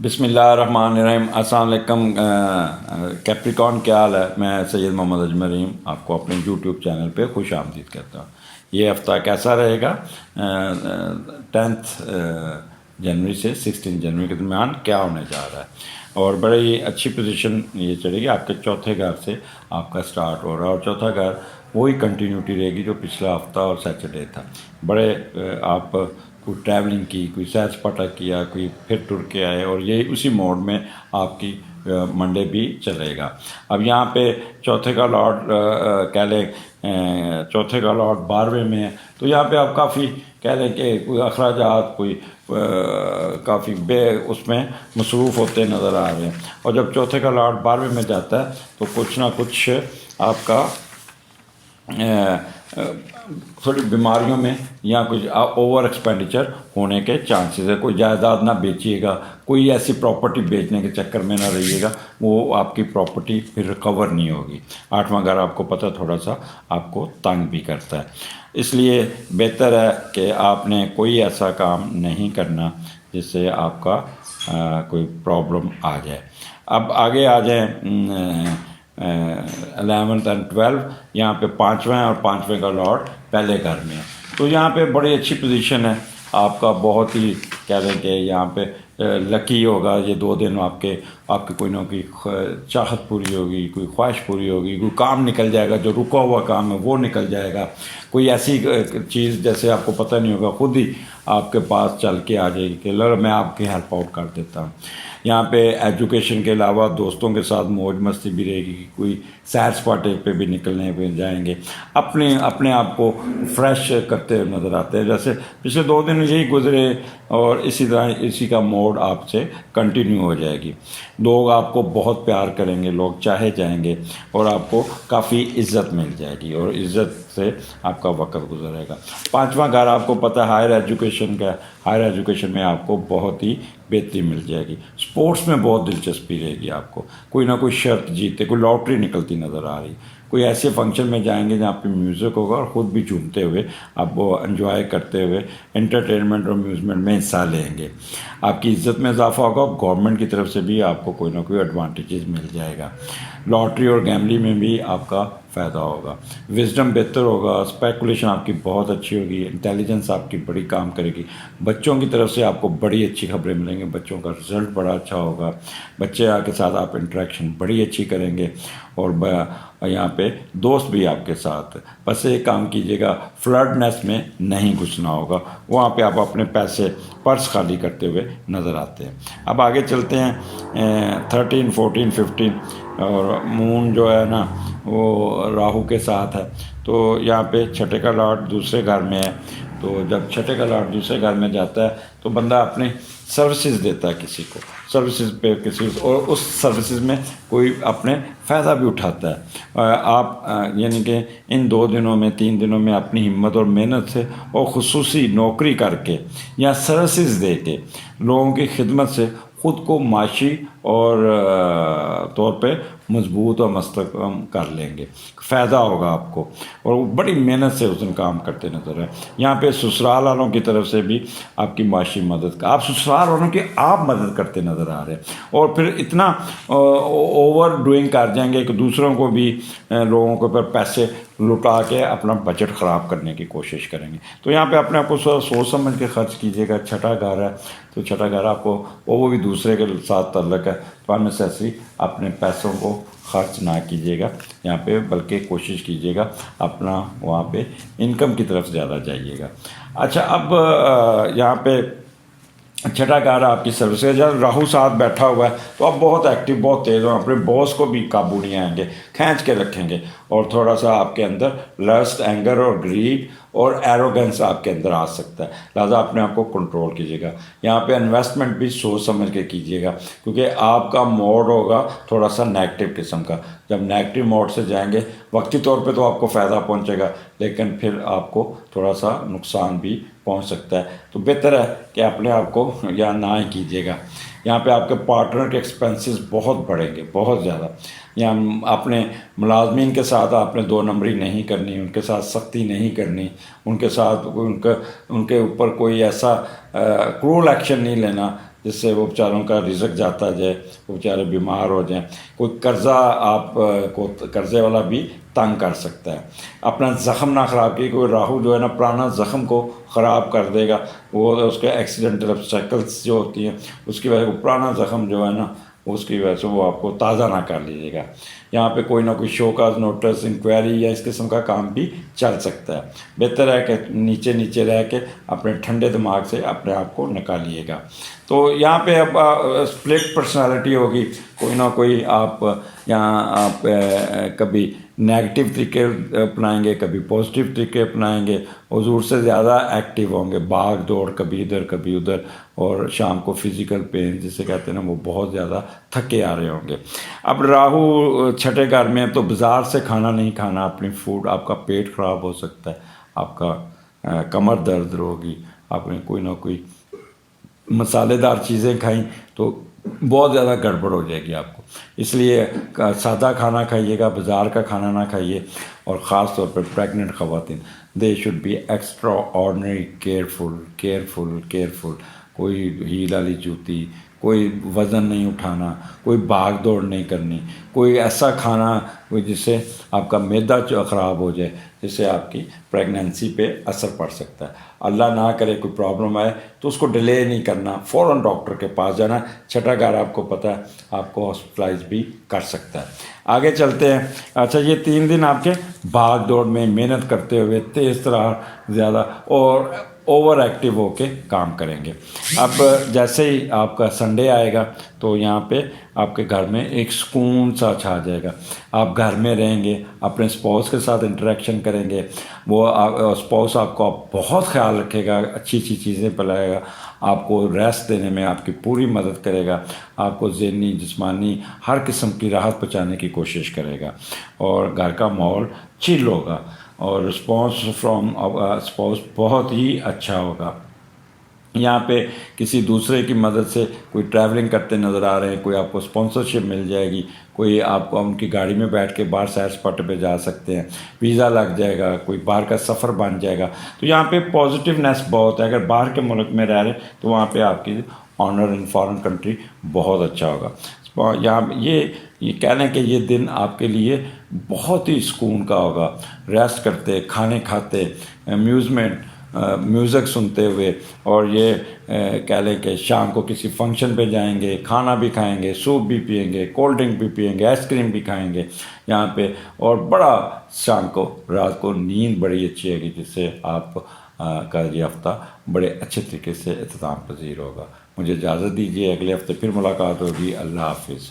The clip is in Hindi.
बिस्मिल्लाहिर्रहमानिर्रहीम। अस्सलाम वालेकुम कैप्रिकॉन, क्या हाल है। मैं सैयद मोहम्मद अजमल रहीम आपको अपने यूट्यूब चैनल पे खुश आमदीद कहता हूँ। ये हफ़्ता कैसा रहेगा, 10 जनवरी से 16 जनवरी के दरमियान क्या होने जा रहा है। और बड़ी अच्छी पोजीशन ये चलेगी, आपके चौथे घर से आपका स्टार्ट हो रहा है और चौथा घर वही कंटिन्यूटी रहेगी जो पिछला हफ्ता और सैटरडे था। बड़े आप कोई ट्रैवलिंग की, कोई सैर सपाटा किया, कोई फिर टुर के आए और यही उसी मोड में आपकी मंडे भी चलेगा। अब यहाँ पे चौथे का लॉर्ड कह लें, चौथे का लॉर्ड 12वें में है, तो यहाँ पे आप काफ़ी कह लें कि कोई अखराजात, कोई काफ़ी उसमें मसरूफ़ होते नज़र आ रहे हैं। और जब चौथे का लॉर्ड 12वें में जाता है तो कुछ ना कुछ आपका थोड़ी बीमारियों में या कुछ ओवर एक्सपेंडिचर होने के चांसेस है। कोई जायदाद ना बेचिएगा, कोई ऐसी प्रॉपर्टी बेचने के चक्कर में ना रहिएगा, वो आपकी प्रॉपर्टी फिर रिकवर नहीं होगी। 8वां घर आपको पता थोड़ा सा आपको तंग भी करता है, इसलिए बेहतर है कि आपने कोई ऐसा काम नहीं करना जिससे आपका कोई प्रॉब्लम आ जाए। अब आगे आ जाए 11th एंड 12, यहाँ पे 5वां और 5वें का लॉर्ड पहले घर में है, तो यहाँ पे बड़ी अच्छी पोजीशन है आपका। बहुत ही कह रहे कि यहाँ पे लकी होगा ये 2 दिन। आपके कोई ना कोई चाहत पूरी होगी, कोई ख्वाहिश पूरी होगी, कोई काम निकल जाएगा, जो रुका हुआ काम है वो निकल जाएगा। कोई ऐसी चीज़ जैसे आपको पता नहीं होगा, खुद ही आपके पास चल के आ जाएगी कि लो मैं आपकी हेल्प आउट कर देता हूँ। यहाँ पे एजुकेशन के अलावा दोस्तों के साथ मौज मस्ती भी रहेगी, कोई सैर सपाटे पे भी निकलने पे जाएंगे, अपने आप को फ्रेश करते हुए नज़र आते हैं। जैसे पिछले 2 दिन यही गुजरे और इसी तरह इसी का मोड आपसे कंटिन्यू हो जाएगी। लोग आपको बहुत प्यार करेंगे, लोग चाहे जाएंगे और आपको काफ़ी इज्जत मिल जाएगी और इज्जत से आपका वक्त गुजरेगा। 5वां घर आपको पता है हायर एजुकेशन का, हायर एजुकेशन में आपको बहुत ही बेहतरी मिल जाएगी। स्पोर्ट्स में बहुत दिलचस्पी रहेगी आपको, कोई ना कोई शर्त जीते, कोई लॉटरी निकलती नज़र आ रही, कोई ऐसे फंक्शन में जाएंगे जहाँ पे म्यूज़िक होगा और ख़ुद भी झूमते हुए आप वो एंजॉय करते हुए एंटरटेनमेंट और अम्यूज़मेंट में हिस्सा लेंगे। आपकी इज़्ज़त में इजाफा होगा, गवर्नमेंट की तरफ से भी आपको कोई ना कोई एडवांटेजेस मिल जाएगा। लॉटरी और गैम्बलिंग में भी आपका फ़ायदा होगा, विजडम बेहतर होगा, स्पेकुलेशन आपकी बहुत अच्छी होगी, इंटेलिजेंस आपकी बड़ी काम करेगी। बच्चों की तरफ से आपको बड़ी अच्छी खबरें मिलेंगी, बच्चों का रिजल्ट बड़ा अच्छा होगा, बच्चे के साथ आप इंटरेक्शन बड़ी अच्छी करेंगे और यहाँ पे दोस्त भी आपके साथ। बस एक काम कीजिएगा, फ्लर्टनेस में नहीं घुसना होगा, वहाँ पे आप अपने पैसे पर्स खाली करते हुए नज़र आते हैं। अब आगे चलते हैं 13, 14, 15 और मून जो है ना वो राहु के साथ है, तो यहाँ पे छठे का लॉर्ड दूसरे घर में है। तो जब छठे का लॉर्ड दूसरे घर में जाता है तो बंदा अपने सर्विसेज देता है किसी को, सर्विसेज पे किसी और उस सर्विसेज में कोई अपने फ़ायदा भी उठाता है। आप यानी कि इन 2 दिनों में 3 दिनों में अपनी हिम्मत और मेहनत से और ख़ुसूसी नौकरी करके या सर्विसेज दे के लोगों की खिदमत से ख़ुद को माशी और तौर पे मजबूत और मुस्तहकम कर लेंगे, फ़ायदा होगा आपको और वो बड़ी मेहनत से उस दिन काम करते नजर आए। यहाँ पे ससुराल वालों की तरफ से भी आपकी माशी मदद का, आप ससुराल वालों की आप मदद करते नज़र आ रहे हैं और फिर इतना ओवर डूइंग कर जाएंगे कि दूसरों को भी लोगों के ऊपर पैसे लुटा के अपना बजट ख़राब करने की कोशिश करेंगे। तो यहाँ पे अपने आप को सोच समझ के खर्च कीजिएगा। छठा घर है तो छठा घर आपको वो भी दूसरे के साथ ताल्लुक़ है, तो अननेसेसरी अपने पैसों को खर्च ना कीजिएगा यहाँ पे, बल्कि कोशिश कीजिएगा अपना वहाँ पे इनकम की तरफ ज़्यादा जाइएगा। अच्छा, अब यहाँ पे छठा घर आपकी सर्विस है। जब राहु साथ बैठा हुआ है तो आप बहुत एक्टिव, बहुत तेज़ हो, अपने बॉस को भी काबू नहीं आएंगे, खींच के रखेंगे और थोड़ा सा आपके अंदर लस्ट, एंगर और ग्रीड और एरोगेंस आपके अंदर आ सकता है, लिहाजा अपने आप को कंट्रोल कीजिएगा। यहाँ पे इन्वेस्टमेंट भी सोच समझ के कीजिएगा क्योंकि आपका मोड होगा थोड़ा सा नेगेटिव किस्म का। जब नेगेटिव मोड से जाएंगे वक्ती तौर पे तो आपको फ़ायदा पहुँचेगा, लेकिन फिर आपको थोड़ा सा नुकसान भी पहुँच सकता है। तो बेहतर है कि अपने आप को या ना ही कीजिएगा। यहाँ पे आपके पार्टनर के एक्सपेंसेस बहुत बढ़ेंगे, बहुत ज़्यादा। या अपने मुलाजमीन के साथ आपने 2 नंबरी नहीं करनी, उनके साथ सख्ती नहीं करनी, उनके साथ उनके ऊपर कोई ऐसा क्रूल एक्शन नहीं लेना जिससे वो बेचारों का रिज़्क जाता जाए, वो बेचारे बीमार हो जाएं। कोई कर्ज़ा आप को कर्ज़े वाला भी तंग कर सकता है। अपना ज़ख़म ना ख़राब किए, कोई राहु जो है ना पुराना ज़ख़म को ख़राब कर देगा, वो उसके एक्सीडेंटल ऑब्स्टेकल्स जो होती हैं उसकी वजह से पुराना ज़ख़म जो है ना उसकी वजह से वो आपको ताज़ा ना कर लीजिएगा। यहाँ पे कोई ना कोई शोकाज नोटिस, इंक्वायरी या इस किस्म का काम भी चल सकता है। बेहतर है कि नीचे नीचे रह के अपने ठंडे दिमाग से अपने आप को निकालिएगा। तो यहाँ पे अब स्प्लिट पर्सनालिटी होगी, कोई ना कोई आप यहाँ आप कभी नेगेटिव तरीके अपनाएंगे, कभी पॉजिटिव तरीके अपनाएंगे, हुजूर से ज़्यादा एक्टिव होंगे, भाग दौड़ कभी इधर कभी उधर, और शाम को फिज़िकल पेन जिसे कहते हैं ना वो बहुत ज़्यादा थके आ रहे होंगे। अब राहु छठे घर में, तो बाज़ार से खाना नहीं खाना, अपनी फूड, आपका पेट ख़राब हो सकता है, आपका कमर दर्द होगी, आपने कोई ना कोई मसालेदार चीज़ें खाई तो बहुत ज़्यादा गड़बड़ हो जाएगी आपको। इसलिए सादा खाना खाइएगा, बाज़ार का खाना ना खाइए। और ख़ास तौर पर प्रेग्नेंट ख़वातीन, they should be extra ordinary careful careful careful. कोई हील वाली जूती, कोई वज़न नहीं उठाना, कोई भाग दौड़ नहीं करनी, कोई ऐसा खाना कोई जिससे आपका मैदा जो ख़राब हो जाए, जिससे आपकी प्रेगनेंसी पे असर पड़ सकता है। अल्लाह ना करे कोई प्रॉब्लम आए तो उसको डिले नहीं करना, फ़ौरन डॉक्टर के पास जाना। छठा घर आपको पता है आपको हॉस्पिटलाइज भी कर सकता है। आगे चलते हैं। अच्छा, ये 3 दिन आपके भाग दौड़ में मेहनत करते हुए तेज़ तरह ज़्यादा और ओवर एक्टिव होके काम करेंगे। अब जैसे ही आपका संडे आएगा तो यहाँ पे आपके घर में एक सुकून सा छा जाएगा। आप घर में रहेंगे, अपने स्पाउस के साथ इंटरेक्शन करेंगे, वो स्पाउस आपको बहुत ख्याल रखेगा, अच्छी अच्छी चीज़ें पिलाएगा, आपको रेस्ट देने में आपकी पूरी मदद करेगा, आपको ज़हनी जिस्मानी हर किस्म की राहत पहुँचाने की कोशिश करेगा, और घर का माहौल चिल होगा और रिस्पॉन्स फ्रॉम स्पाउस बहुत ही अच्छा होगा। यहाँ पे किसी दूसरे की मदद से कोई ट्रैवलिंग करते नज़र आ रहे हैं, कोई आपको स्पॉन्सरशिप मिल जाएगी, कोई आपको उनकी गाड़ी में बैठ के बाहर सैर सपाटे पे जा सकते हैं, वीज़ा लग जाएगा, कोई बाहर का सफ़र बन जाएगा। तो यहाँ पे पॉजिटिवनेस बहुत है। अगर बाहर के मुल्क में रह रहे तो वहाँ पे आपकी ऑनर इन फॉरेन कंट्री बहुत अच्छा होगा। यहाँ ये कह लें कि ये दिन आपके लिए बहुत ही सुकून का होगा। रेस्ट करते, खाने खाते, म्यूज़िक सुनते हुए, और ये कह लें कि शाम को किसी फंक्शन पे जाएंगे, खाना भी खाएंगे, सूप भी पिएंगे, कोल्ड ड्रिंक भी पिएंगे, आइसक्रीम भी खाएंगे यहाँ पे, और बड़ा शाम को रात को नींद बड़ी अच्छी आएगी, जिससे आप का ये हफ़्ता बड़े अच्छे तरीके से इख्तिताम पज़ीर होगा। मुझे इजाज़त दीजिए, अगले हफ्ते फिर मुलाकात होगी। अल्लाह हाफिज़।